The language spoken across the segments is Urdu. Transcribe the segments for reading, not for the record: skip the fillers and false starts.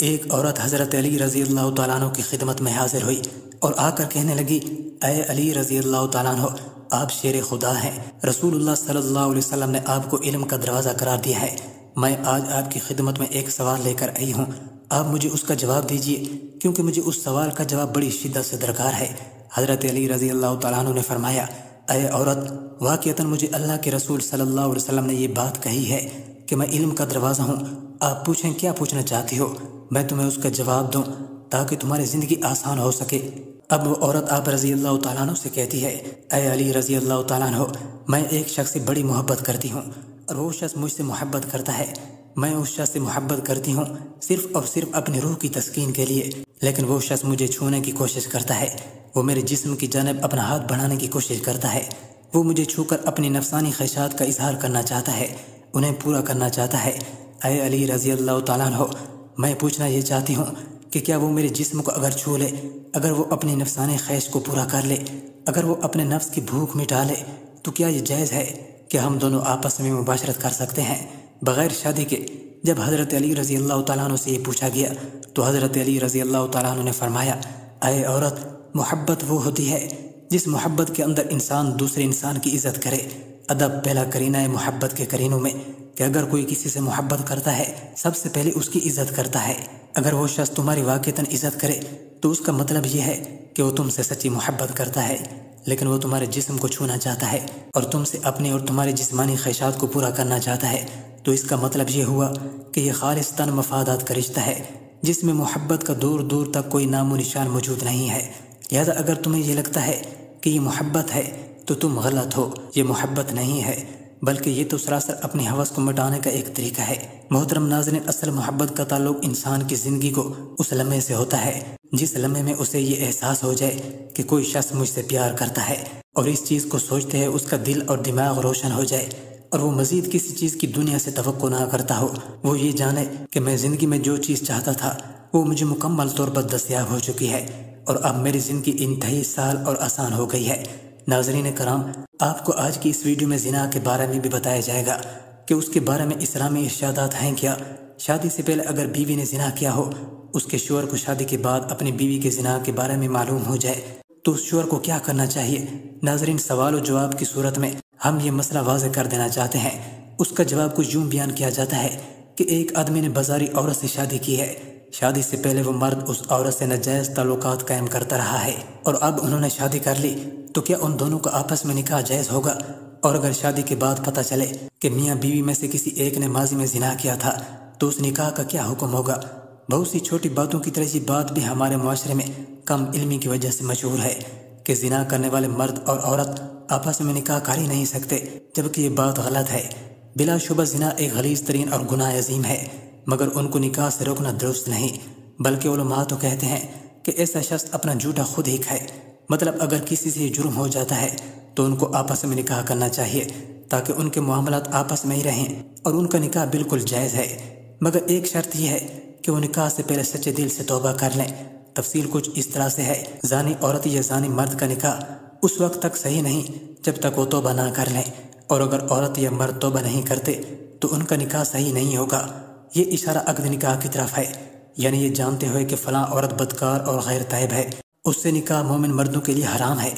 ایک عورت حضرت علی رضی اللہ تعالیٰ عنہ کی خدمت میں حاضر ہوئی اور آ کر کہنے لگی، اے علی رضی اللہ تعالیٰ عنہ، آپ شیر خدا ہیں، رسول اللہ صلی اللہ علیہ وسلم نے آپ کو علم کا دروازہ قرار دیا ہے۔ میں آج آپ کی خدمت میں ایک سوال لے کر آئی ہوں، آپ مجھے اس کا جواب دیجئے کیونکہ مجھے اس سوال کا جواب بڑی شدت سے درکار ہے۔ حضرت علی رضی اللہ تعالیٰ عنہ نے فرمایا، اے عورت، واقعتاً مجھے اللہ کے رسول صلی اللہ علیہ وسلم نے یہ بات کہی ہے کہ میں علم کا دروازہ ہوں۔ آپ پوچھیں کیا پوچھنا چاہتی ہو، میں تمہیں اس کا جواب دوں تاکہ تمہاری زندگی آسان ہو سکے۔ اب وہ عورت آپ رضی اللہ تعالیٰ عنہ سے کہتی ہے، اے علی رضی اللہ تعالیٰ عنہ، میں ایک شخص سے بڑی محبت کرتی ہوں اور وہ شخص مجھ سے محبت کرتا ہے۔ میں اس شخص سے محبت کرتی ہوں صرف اور صرف اپنی روح کی تسکین کے لیے، لیکن وہ شخص مجھے چھونے کی کوشش کرتا ہے، وہ میرے جسم کی جانب اپنا ہاتھ بڑھانے کی کوشش کرتا ہے، وہ مجھے چھو کر اپنی نفسانی خواہشات کا اظہار کرنا چاہتا ہے، انہیں پورا کرنا چاہتا ہے۔ اے علی رضی اللہ تعالیٰ عنہ، میں پوچھنا یہ چاہتی ہوں کہ کیا وہ میرے جسم کو اگر چھو لے، اگر وہ اپنی نفسانی خواہش کو پورا کر لے، اگر وہ اپنے نفس کی بھوک مٹا لے، تو کیا یہ جائز ہے کہ ہم دونوں آپس میں مباشرت کر سکتے ہیں بغیر شادی کے؟ جب حضرت علی رضی اللہ تعالیٰ عنہ سے یہ پوچھا گیا تو حضرت علی رضی اللہ تعالیٰ عنہ نے فرمایا، اے عورت، محبت وہ ہوتی ہے جس محبت کے اندر انسان دوسرے انسان کی عزت کرے۔ ادب پہلا کرینہ ہے محبت کے کرینوں میں کہ اگر کوئی کسی سے محبت کرتا ہے سب سے پہلے اس کی عزت کرتا ہے۔ اگر وہ شخص تمہاری واقعتاً عزت کرے تو اس کا مطلب یہ ہے کہ وہ تم سے سچی محبت کرتا ہے، لیکن وہ تمہارے جسم کو چھونا چاہتا ہے اور تم سے اپنی اور تمہاری جسمانی خواہشات کو پورا کرنا چاہتا ہے، تو اس کا مطلب یہ ہوا کہ یہ خالصتاً مفادات کا رشتہ ہے جس میں محبت کا دور دور تک کوئی نام و نشان موجود نہیں ہے۔ لہذا اگر تمہیں یہ لگتا ہے کہ یہ محبت ہے تو تم غلط ہو، یہ محبت نہیں ہے بلکہ یہ تو سراسر اپنی ہوس کو مٹانے کا ایک طریقہ ہے۔ محترم ناظرین، اصل محبت کا تعلق انسان کی زندگی کو اس لمحے سے ہوتا ہے جس لمحے میں اسے یہ احساس ہو جائے کہ کوئی شخص مجھ سے پیار کرتا ہے، اور اس چیز کو سوچتے ہیں اس کا دل اور دماغ روشن ہو جائے اور وہ مزید کسی چیز کی دنیا سے توقع نہ کرتا ہو، وہ یہ جانے کہ میں زندگی میں جو چیز چاہتا تھا وہ مجھے مکمل طور پر دستیاب ہو چکی ہے اور اب میری زندگی انتہائی سہل اور آسان ہو گئی ہے۔ ناظرین کرام، آپ کو آج کی اس ویڈیو میں زنا کے بارے میں بھی بتایا جائے گا کہ اس کے بارے میں اسلامی ارشادات ہیں کیا۔ شادی سے پہلے اگر بیوی نے زنا کیا ہو، اس کے شوہر کو شادی کے بعد اپنی بیوی کے زنا کے بارے میں معلوم ہو جائے تو اس شوہر کو کیا کرنا چاہیے؟ ناظرین، سوال و جواب کی صورت میں ہم یہ مسئلہ واضح کر دینا چاہتے ہیں۔ اس کا جواب کچھ یوں بیان کیا جاتا ہے کہ ایک آدمی نے بازاری عورت سے شادی کی ہے۔ شادی سے پہلے وہ مرد اس عورت سے ناجائز تعلقات قائم کرتا رہا ہے اور اب انہوں نے شادی کر لی، تو کیا ان دونوں کا آپس میں نکاح جائز ہوگا؟ اور اگر شادی کے بعد پتہ چلے کہ میاں بیوی میں سے کسی ایک نے ماضی میں زنا کیا تھا تو اس نکاح کا کیا حکم ہوگا؟ بہت سی چھوٹی باتوں کی طرح یہ بات بھی ہمارے معاشرے میں کم علمی کی وجہ سے مشہور ہے کہ زنا کرنے والے مرد اور عورت آپس میں نکاح کر ہی نہیں سکتے، جبکہ یہ بات غلط ہے۔ بلا شبہ زنا ایک غلیظ ترین اور گناہ عظیم ہے، مگر ان کو نکاح سے روکنا درست نہیں، بلکہ علماء تو کہتے ہیں کہ ایسا شخص اپنا جھوٹا خود ہی کھائے۔ مطلب اگر کسی سے یہ جرم ہو جاتا ہے تو ان کو آپس میں نکاح کرنا چاہیے تاکہ ان کے معاملات آپس میں ہی رہیں اور ان کا نکاح بالکل جائز ہے، مگر ایک شرط یہ ہے کہ وہ نکاح سے پہلے سچے دل سے توبہ کر لیں۔ تفصیل کچھ اس طرح سے ہے، زانی عورت یا زانی مرد کا نکاح اس وقت تک صحیح نہیں جب تک وہ توبہ نہ کر لیں، اور اگر عورت یا مرد توبہ نہیں کرتے تو ان کا نکاح صحیح نہیں ہوگا۔ یہ اشارہ عقد نکاح کی طرف ہے، یعنی یہ جانتے ہوئے کہ فلاں عورت بدکار اور غیر تائب ہے، اس سے نکاح مومن مردوں کے لیے حرام ہے۔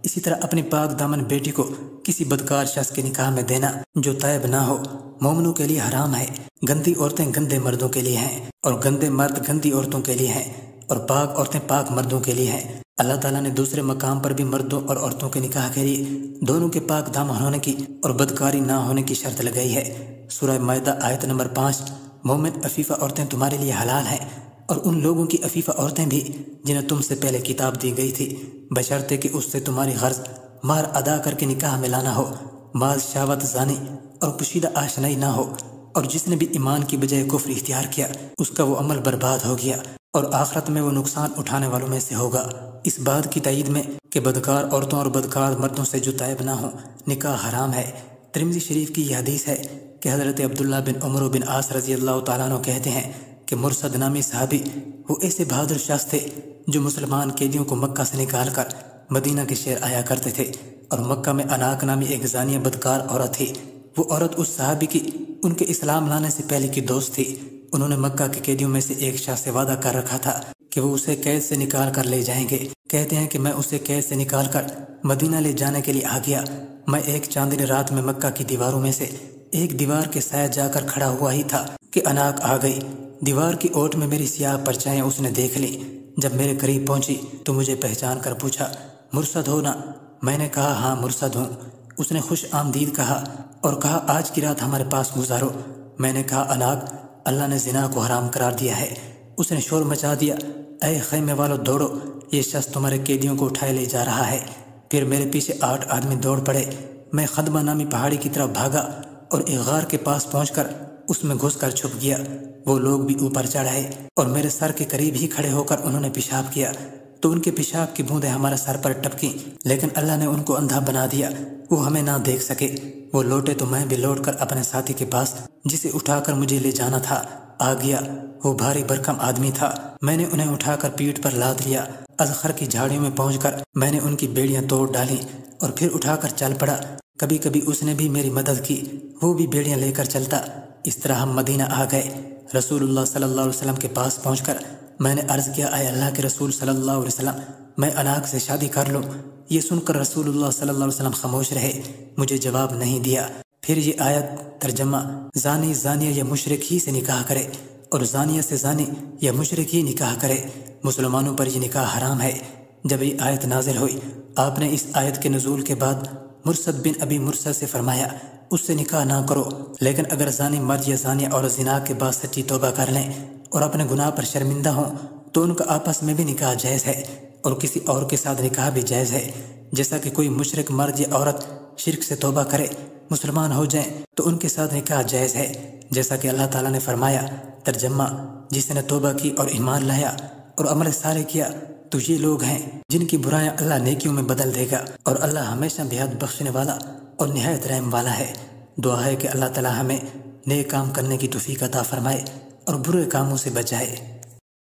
اسی طرح اپنی پاک دامن بیٹی کو کسی بدکار شخص کے نکاح میں دینا جو تائب نہ ہو مومنوں کے لیے حرام ہے۔ گندی عورتیں گندے مردوں کے لیے ہیں اور گندے مرد گندی عورتوں کے لیے ہیں اور پاک عورتیں پاک مردوں کے لیے ہیں۔ اللہ تعالیٰ نے دوسرے مقام پر بھی مردوں اور عورتوں کے نکاح کے لیے دونوں کے پاک دامن ہونے کی اور بدکاری نہ ہونے کی شرط لگائی ہے۔ سورہ مائدہ آیت نمبر 5، مومن عفیفہ عورتیں تمہارے لیے حلال ہیں اور ان لوگوں کی عفیفہ عورتیں بھی جنہیں تم سے پہلے کتاب دی گئی تھی، بشرطے کہ اس سے تمہاری غرض مہر ادا کر کے نکاح میں لانا ہو، ماذ شاوت زانی اور پوشیدہ آشنائی نہ ہو، اور جس نے بھی ایمان کی بجائے کفر اختیار کیا اس کا وہ عمل برباد ہو گیا اور آخرت میں وہ نقصان اٹھانے والوں میں سے ہوگا۔ اس بات کی تائید میں کہ بدکار عورتوں اور بدکار مردوں سے جو تائب نہ ہوں نکاح حرام ہے، ترمذی شریف کی یہ حدیث ہے کہ حضرت عبداللہ بن عمرو بن عاص رضی اللہ تعالیٰ عنہ کہتے ہیں کہ مرصد نامی صحابی وہ ایسے بہادر شخص تھے جو مسلمان قیدیوں کو مکہ سے نکال کر مدینہ کے شہر آیا کرتے تھے، اور مکہ میں اناک نامی ایک زانیہ بدکار عورت تھی۔ وہ عورت اس صحابی کی ان کے اسلام لانے سے پہلے کی دوست تھی، انہوں نے مکہ کے قیدیوں میں سے ایک شخص سے وعدہ کر رکھا تھا کہ وہ اسے قید سے نکال کر لے جائیں گے۔ کہتے ہیں کہ میں اسے قید سے نکال کر مدینہ لے جانے کے لیے آ گیا۔ میں ایک چاندنی رات میں مکہ کی دیواروں میں سے ایک دیوار کے سائے جا کر کھڑا ہوا ہی تھا کہ اناک آ گئی۔ دیوار کی اوٹ میں میری سیاہ پرچھائیں اس نے دیکھ لی۔ جب میرے قریب پہنچی تو مجھے پہچان کر پوچھا، مرصد ہو نا؟ میں نے کہا ہاں مرصد ہوں۔ اس نے خوش آمدید کہا اور کہا آج کی رات ہمارے پاس گزارو۔ میں نے کہا اناک، اللہ نے زنا کو حرام قرار دیا ہے۔ اس نے شور مچا دیا، اے خیمے والو دوڑو، یہ شخص تمہارے قیدیوں کو اٹھائے لے جا رہا ہے۔ پھر میرے پیچھے 8 آدمی دوڑ پڑے۔ میں خدمہ نامی پہاڑی کی طرف بھاگا اور ایک غار کے پاس پہنچ کر اس میں گھس کر چھپ گیا۔ وہ لوگ بھی اوپر چڑھ آئے اور میرے سر کے قریب ہی کھڑے ہو کر انہوں نے پیشاب کیا تو ان کے پیشاب کی بوندیں ہمارے سر پر ٹپکیں، لیکن اللہ نے ان کو اندھا بنا دیا، وہ ہمیں نہ دیکھ سکے۔ وہ لوٹے تو میں بھی لوٹ کر اپنے ساتھی کے پاس جسے اٹھا کر مجھے لے جانا تھا آ گیا۔ وہ بھاری بھرکم آدمی تھا۔ میں نے انہیں اٹھا کر پیٹھ پر لاد لیا۔ اذخر کی جھاڑیوں میں پہنچ کر میں نے ان کی بیڑیاں توڑ ڈالیں اور پھر اٹھا کر چل پڑا۔ کبھی کبھی اس نے بھی میری مدد کی، وہ بھی بیڑیاں لے کر چلتا۔ اس طرح ہم مدینہ آ گئے۔ رسول اللہ صلی اللہ علیہ وسلم کے پاس پہنچ کر میں نے عرض کیا، اے اللہ کے رسول صلی اللہ علیہ وسلم، میں اناک سے شادی کر لوں؟ یہ سن کر رسول اللہ صلی اللہ علیہ وسلم خاموش رہے، مجھے جواب نہیں دیا۔ پھر یہ آیت ترجمہ، زانی زانیہ یا مشرک ہی سے نکاح کرے اور زانیہ سے زانی یا مشرک ہی نکاح کرے، مسلمانوں پر یہ نکاح حرام ہے۔ جب یہ آیت نازل ہوئی، آپ نے اس آیت کے نزول کے بعد مرصد بن ابی مرصد سے فرمایا اس سے نکاح نہ کرو، لیکن اگر زانی مرد یا زانیہ اور زنا کے بعد سچی توبہ کر لیں اور اپنے گناہ پر شرمندہ ہوں تو ان کا آپس میں بھی نکاح جائز ہے اور کسی اور کے ساتھ نکاح بھی جائز ہے۔ جیسا کہ کوئی مشرک مرد یا عورت شرک سے توبہ کرے، مسلمان ہو جائیں تو ان کے ساتھ نکاح جائز ہے، جیسا کہ اللہ تعالیٰ نے فرمایا۔ ترجمہ، جس نے توبہ کی اور ایمان لایا اور عمل صالح کیا تو یہ لوگ ہیں جن کی برائیاں اللہ نیکیوں میں بدل دے گا، اور اللہ ہمیشہ بہت بخشنے والا اور نہایت رحم والا ہے۔ دعا ہے کہ اللہ تعالیٰ ہمیں نیک کام کرنے کی توفیق عطا فرمائے اور برے کاموں سے بچائے۔